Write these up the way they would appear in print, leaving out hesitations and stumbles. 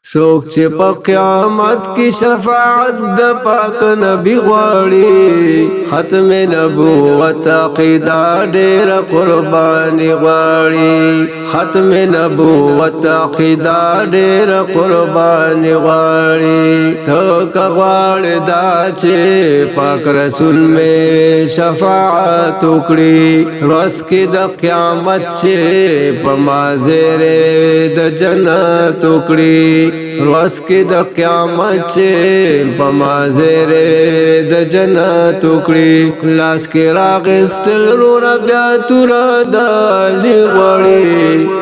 سوک چې په قیامت کی شفاعت د پاک نبی غواړي ختم نبوت عقیده ډېر قربانی غواړي ختم نبوت عقیده ډېر قربانی غواړي ته غواړې دا چې پاک رسول می شفاعت وکړي روز کې د قیامت چې په مازر د جنت وکړي روز کې د قیامت چې په مازر د جنت وکړي لاس کې راغستل رو بیا تور دالي غواړي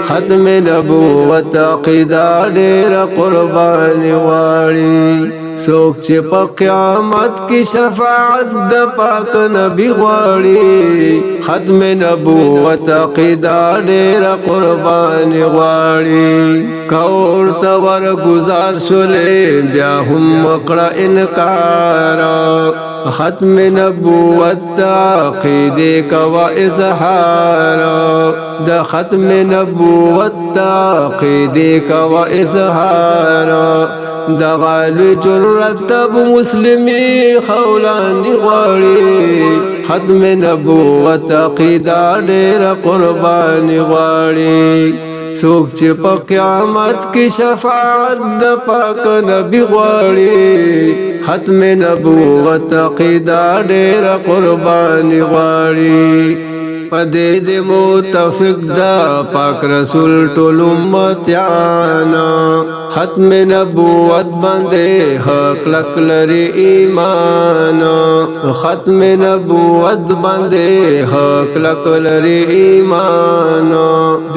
ختم نبوت عقیده ډېر قربانی غواړي سوک چې په قیامت کی شفاعت د پاک نبی غواړي ختم نبوت عقیده ډېر قربانی غواړي کور ته ورګزار شولې بیا هم وکړه انکار ختم نبوت عقیده کوا اظهار د ختم نبوت عقیده کوا اظهار د غالو جرأت ابو مسلمي خولاني غواړي ختم نبوت عقیده ډېر قربانی غواړي سوک چې په قیامت کې شفاعت د پاک نبی غواړي ختم نبوت عقیده ډېر قربانی غواړي پدې دې متفق دا پاک رسول ټول امتیانا ختم نبوت باندې حق لک لري ایمان ختم نبوت باندې حق لک لري ایمان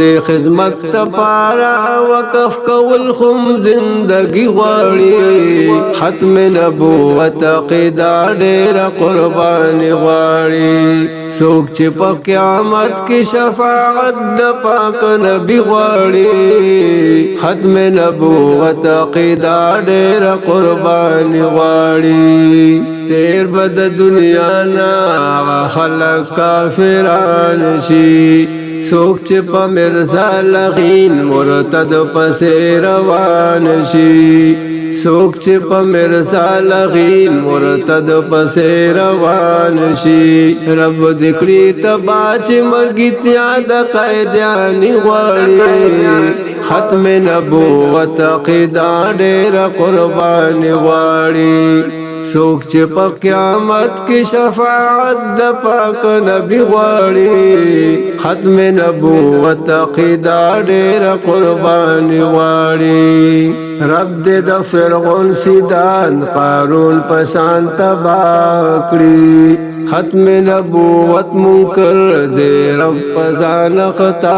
د خدمت لپاره وقف کول خم زندگی غواړي ختم نبوت عقیده ډېر قربانی غواړي سوک چې په قیامت کی شفاعت د پاک نبی غواړي ختم نبوت عقیده ډېر قربانی غواړي تیر بد دنیا نا خلق کافران شي سوک چې په مرزا لغین مرتد پسې روان شي سوک چې په مرزا لغین مرتد پسې روان شي رب دکړي تبا چې مرګتیا د قیدیانی غواړي ختم نبوت عقیده ډېر قربانی غواړي سوک چې په قیامت کې شفاعت د پاک نبی غواړي ختم نبوت عقیده ډېر قربانی غواړي رب دې د فرعون سیدان قارون پسان تباہ کړي ختم نبوت منکر دې رب پسان خطا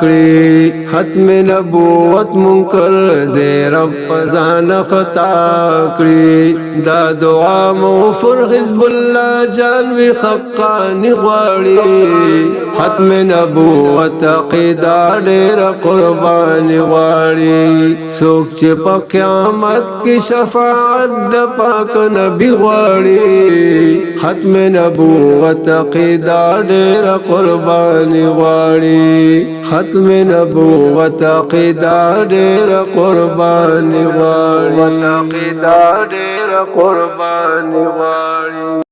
کړي ختم نبوت منکر دې رب پسان خطا کړي دا دعا مو فر حزب الله جان وی خقانی غواړي ختم نبوت عقیده ډېر قربانی غواړي سوک چې په قیامت کې شفاعت د پاک نبی غواړي ختم نبوت عقیده ډېر قربانی غواړي ختم نبوت عقیده ډېر قربانی غواړي قربانی غواړي